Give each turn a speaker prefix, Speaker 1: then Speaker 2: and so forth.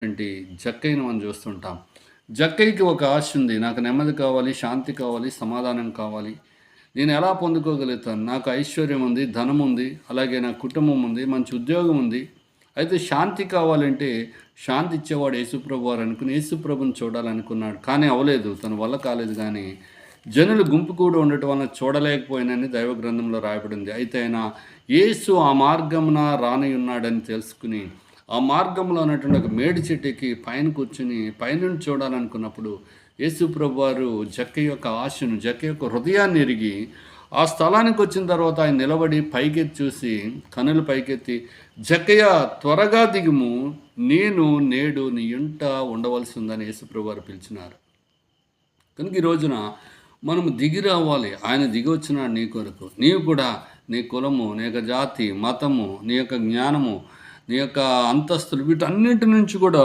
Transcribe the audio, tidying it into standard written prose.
Speaker 1: ఏంటి జక్కయ్యని మనం చూస్తుంటాం. జక్కయ్యకి ఒక ఆశ ఉంది. నాకు నెమ్మది కావాలి, శాంతి కావాలి, సమాధానం కావాలి. నేను ఎలా పొందుకోగలుగుతాను? నాకు ఐశ్వర్యం ఉంది, ధనం ఉంది, అలాగే నాకు కుటుంబం ఉంది, మంచి ఉద్యోగం ఉంది. అయితే శాంతి కావాలంటే శాంతి ఇచ్చేవాడు యేసుప్రభు వారు అనుకుని యేసుప్రభుని చూడాలనుకున్నాడు. కానీ అవ్వలేదు. తన వల్ల కాలేదు గానీ జనులు గుంపు కూడి ఉండటం వలన చూడలేకపోయానని దైవ గ్రంథంలో రాయబడింది. అయితే ఆయన యేసు ఆ మార్గమున రానయున్నాడని తెలుసుకుని ఆ మార్గంలో ఉన్నటువంటి ఒక మేడి చెట్టుకి పైన కూర్చుని పైనుండి చూడాలనుకున్నప్పుడు యేసు ప్రభువారు జక్కయ్య యొక్క ఆశను, జక్కయ్య యొక్క హృదయాన్ని ఎరిగి ఆ స్థలానికి వచ్చిన తర్వాత ఆయన నిలబడి పైకెత్తి చూసి కనులు పైకెత్తి, జక్కయ్య త్వరగా దిగుము, నేను నేడు నీ ఇంట ఉండవలసి ఉందని యేసు ప్రభువారు పిలిచినారు. కనుక ఈ రోజున మనము దిగి రావాలి. ఆయన దిగి వచ్చినాడు నీ కొరకు. నీవు కూడా నీ కులము, నీ యొక్క జాతి, మతము, నీ యొక్క జ్ఞానము, నీ యొక్క అంతస్తులు వీటన్నిటి నుంచి కూడా